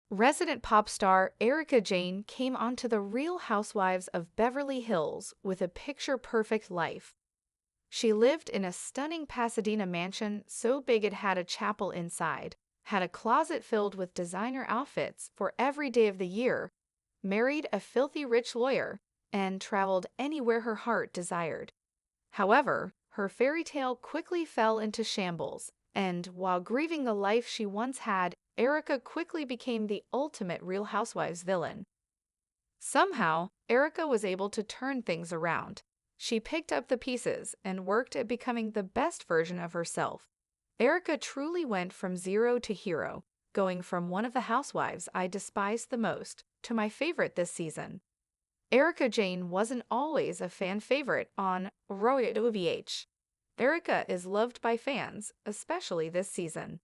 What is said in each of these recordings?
Resident pop star Erika Jayne came onto The Real Housewives of Beverly Hills with a picture-perfect life. She lived in a stunning Pasadena mansion so big it had a chapel inside, had a closet filled with designer outfits for every day of the year, married a filthy rich lawyer, and traveled anywhere her heart desired. However, her fairy tale quickly fell into shambles, and while grieving the life she once had, Erika quickly became the ultimate Real Housewives villain. Somehow, Erika was able to turn things around. She picked up the pieces and worked at becoming the best version of herself. Erika truly went from zero to hero, going from one of the housewives I despised the most to my favorite this season. Erika Jayne wasn't always a fan favorite on RHOBH. Erika is loved by fans, especially this season.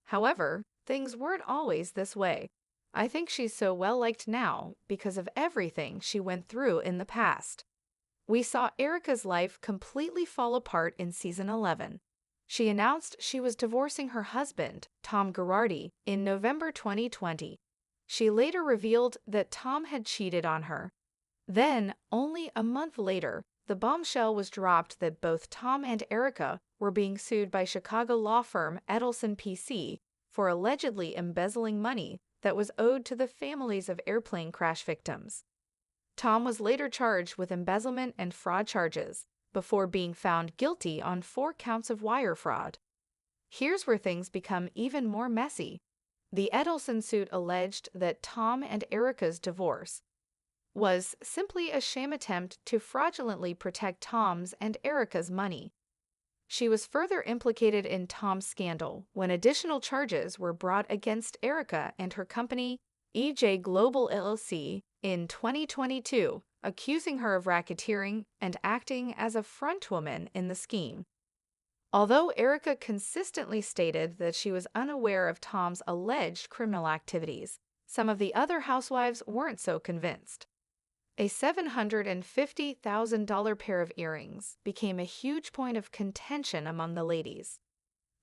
However, things weren't always this way. I think she's so well liked now because of everything she went through in the past. We saw Erika's life completely fall apart in season 11. She announced she was divorcing her husband, Tom Girardi, in November 2020. She later revealed that Tom had cheated on her. Then, only a month later, the bombshell was dropped that both Tom and Erika were being sued by Chicago law firm Edelson PC for allegedly embezzling money that was owed to the families of airplane crash victims. Tom was later charged with embezzlement and fraud charges before being found guilty on 4 counts of wire fraud. Here's where things become even more messy. The Edelson suit alleged that Tom and Erika's divorce was simply a sham attempt to fraudulently protect Tom's and Erika's money. She was further implicated in Tom's scandal when additional charges were brought against Erika and her company, EJ Global LLC, in 2022, accusing her of racketeering and acting as a frontwoman in the scheme. Although Erika consistently stated that she was unaware of Tom's alleged criminal activities, some of the other housewives weren't so convinced. A $750,000 pair of earrings became a huge point of contention among the ladies.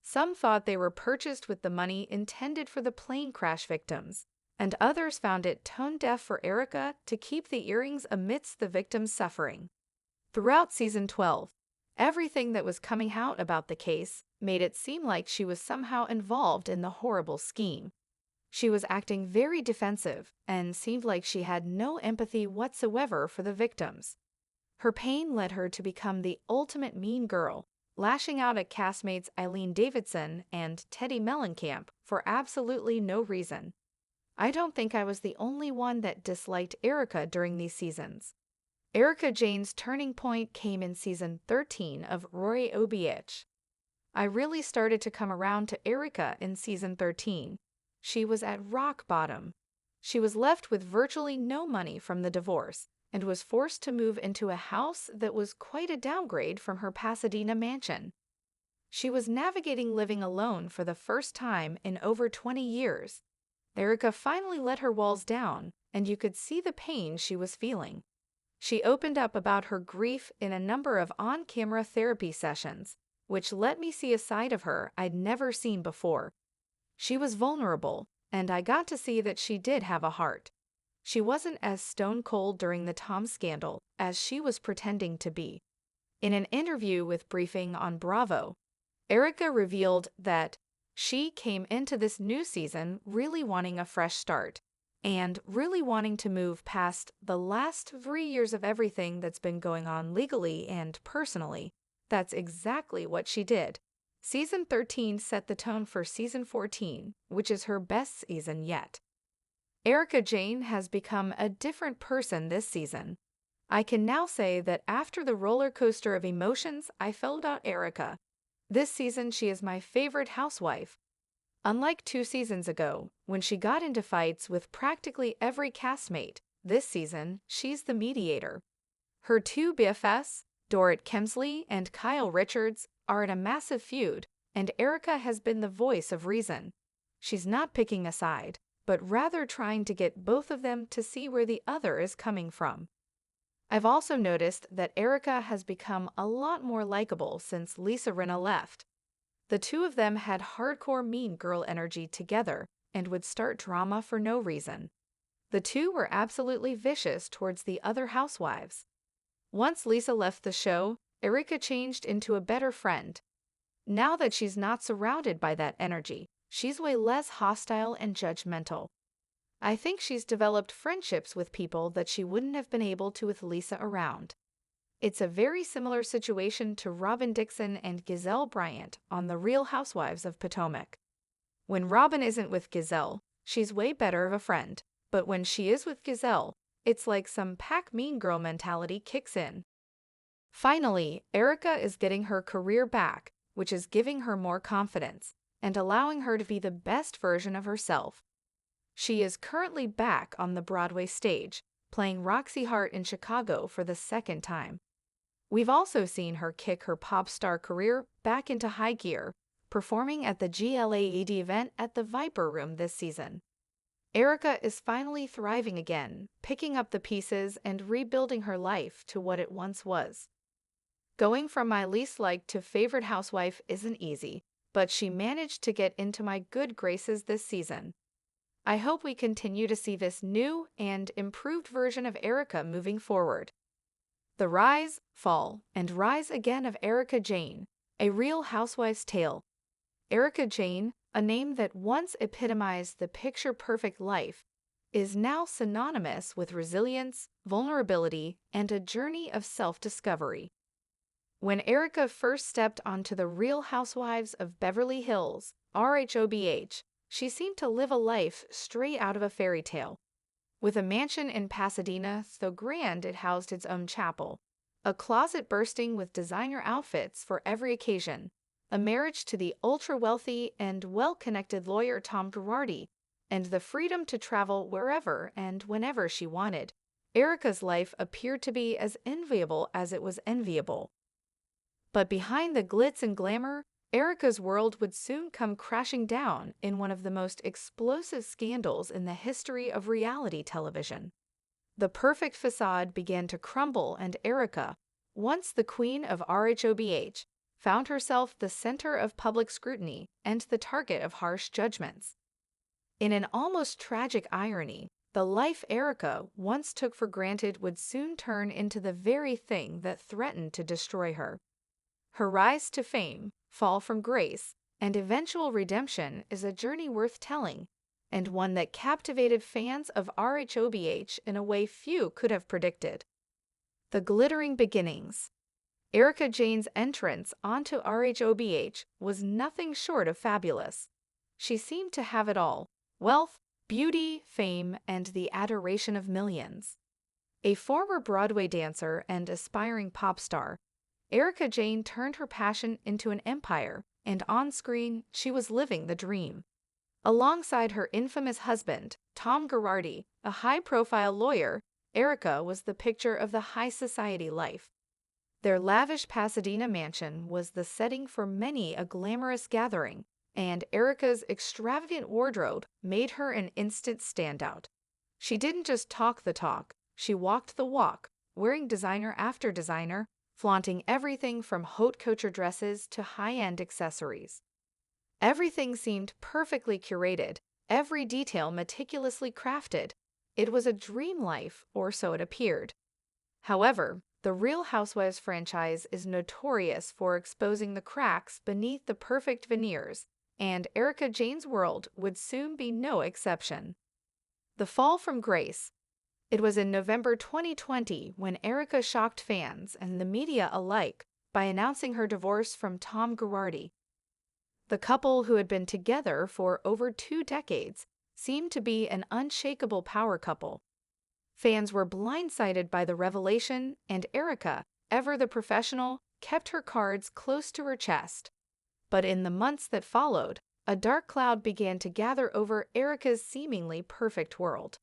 Some thought they were purchased with the money intended for the plane crash victims, and others found it tone-deaf for Erika to keep the earrings amidst the victims' suffering. Throughout season 12, everything that was coming out about the case made it seem like she was somehow involved in the horrible scheme. She was acting very defensive and seemed like she had no empathy whatsoever for the victims. Her pain led her to become the ultimate mean girl, lashing out at castmates Eileen Davidson and Teddy Mellencamp for absolutely no reason. I don't think I was the only one that disliked Erika during these seasons. Erika Jayne's turning point came in season 13 of RHOBH. I really started to come around to Erika in season 13. She was at rock bottom. She was left with virtually no money from the divorce and was forced to move into a house that was quite a downgrade from her Pasadena mansion. She was navigating living alone for the first time in over 20 years. Erika finally let her walls down, and you could see the pain she was feeling. She opened up about her grief in a number of on-camera therapy sessions, which let me see a side of her I'd never seen before. She was vulnerable, and I got to see that she did have a heart. She wasn't as stone cold during the Tom scandal as she was pretending to be. In an interview with Briefing on Bravo, Erika revealed that she came into this new season really wanting a fresh start and really wanting to move past the last 3 years of everything that's been going on legally and personally. That's exactly what she did. Season 13 set the tone for season 14, which is her best season yet. Erika Jayne has become a different person this season. I can now say that after the roller coaster of emotions I felt about Erika, this season she is my favorite housewife. Unlike 2 seasons ago, when she got into fights with practically every castmate, this season she's the mediator. Her 2 BFFs, Dorit Kemsley and Kyle Richards, are in a massive feud, and Erika has been the voice of reason. She's not picking a side, but rather trying to get both of them to see where the other is coming from. I've also noticed that Erika has become a lot more likable since Lisa Rinna left. The 2 of them had hardcore mean girl energy together, and would start drama for no reason. The two were absolutely vicious towards the other housewives. Once Lisa left the show, Erika changed into a better friend. Now that she's not surrounded by that energy, she's way less hostile and judgmental. I think she's developed friendships with people that she wouldn't have been able to with Lisa around. It's a very similar situation to Robin Dixon and Gizelle Bryant on The Real Housewives of Potomac. When Robin isn't with Gizelle, she's way better of a friend, but when she is with Gizelle, it's like some pack mean girl mentality kicks in. Finally, Erika is getting her career back, which is giving her more confidence and allowing her to be the best version of herself. She is currently back on the Broadway stage, playing Roxy Hart in Chicago for the second time. We've also seen her kick her pop star career back into high gear, performing at the GLAAD event at the Viper Room this season. Erika is finally thriving again, picking up the pieces and rebuilding her life to what it once was. Going from my least liked to favorite housewife isn't easy, but she managed to get into my good graces this season. I hope we continue to see this new and improved version of Erika moving forward. The Rise, Fall, and Rise Again of Erika Jayne, a Real Housewives tale. Erika Jayne, a name that once epitomized the picture-perfect life, is now synonymous with resilience, vulnerability, and a journey of self-discovery. When Erika first stepped onto the Real Housewives of Beverly Hills, RHOBH, she seemed to live a life straight out of a fairy tale. With a mansion in Pasadena so grand it housed its own chapel, a closet bursting with designer outfits for every occasion, a marriage to the ultra-wealthy and well-connected lawyer Tom Girardi, and the freedom to travel wherever and whenever she wanted, Erika's life appeared to be as enviable as it was enviable. But behind the glitz and glamour, Erika's world would soon come crashing down in one of the most explosive scandals in the history of reality television. The perfect facade began to crumble, and Erika, once the queen of RHOBH, found herself the center of public scrutiny and the target of harsh judgments. In an almost tragic irony, the life Erika once took for granted would soon turn into the very thing that threatened to destroy her. Her rise to fame, fall from grace, and eventual redemption is a journey worth telling, and one that captivated fans of RHOBH in a way few could have predicted. The glittering beginnings. Erika Jayne's entrance onto RHOBH was nothing short of fabulous. She seemed to have it all: wealth, beauty, fame, and the adoration of millions. A former Broadway dancer and aspiring pop star, Erika Jayne turned her passion into an empire, and on-screen, she was living the dream. Alongside her infamous husband, Tom Girardi, a high-profile lawyer, Erika was the picture of the high society life. Their lavish Pasadena mansion was the setting for many a glamorous gathering, and Erika's extravagant wardrobe made her an instant standout. She didn't just talk the talk, she walked the walk, wearing designer after designer, flaunting everything from haute couture dresses to high-end accessories. Everything seemed perfectly curated, every detail meticulously crafted. It was a dream life, or so it appeared. However, the Real Housewives franchise is notorious for exposing the cracks beneath the perfect veneers, and Erika Jayne's world would soon be no exception. The fall from grace. It was in November 2020 when Erika shocked fans and the media alike by announcing her divorce from Tom Girardi. The couple, who had been together for over 2 decades, seemed to be an unshakable power couple. Fans were blindsided by the revelation, and Erika, ever the professional, kept her cards close to her chest. But in the months that followed, a dark cloud began to gather over Erika's seemingly perfect world.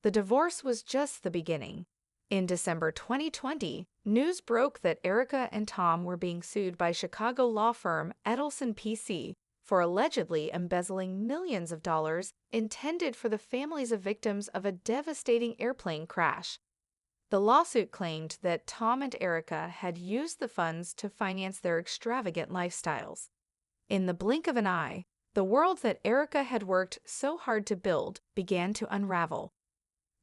The divorce was just the beginning. In December 2020, news broke that Erika and Tom were being sued by Chicago law firm Edelson PC for allegedly embezzling millions of dollars intended for the families of victims of a devastating airplane crash. The lawsuit claimed that Tom and Erika had used the funds to finance their extravagant lifestyles. In the blink of an eye, The world that Erika had worked so hard to build began to unravel.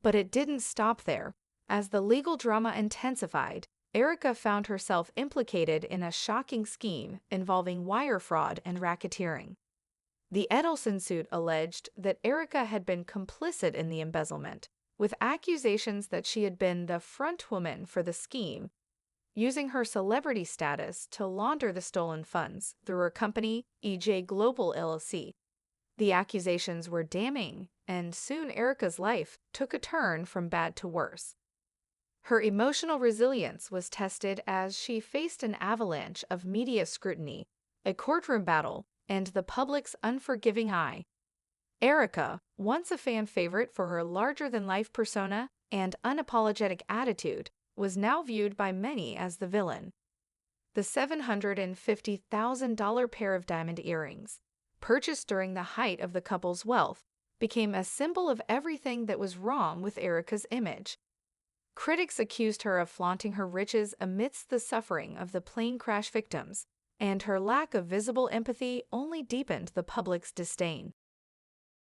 But it didn't stop there. As the legal drama intensified, Erika found herself implicated in a shocking scheme involving wire fraud and racketeering. The Edelson suit alleged that Erika had been complicit in the embezzlement, with accusations that she had been the frontwoman for the scheme, using her celebrity status to launder the stolen funds through her company, EJ Global LLC. The accusations were damning, and soon Erika's life took a turn from bad to worse. Her emotional resilience was tested as she faced an avalanche of media scrutiny, a courtroom battle, and the public's unforgiving eye. Erika, once a fan favorite for her larger-than-life persona and unapologetic attitude, was now viewed by many as the villain. The $750,000 pair of diamond earrings, purchased during the height of the couple's wealth, became a symbol of everything that was wrong with Erika's image. Critics accused her of flaunting her riches amidst the suffering of the plane crash victims, and her lack of visible empathy only deepened the public's disdain.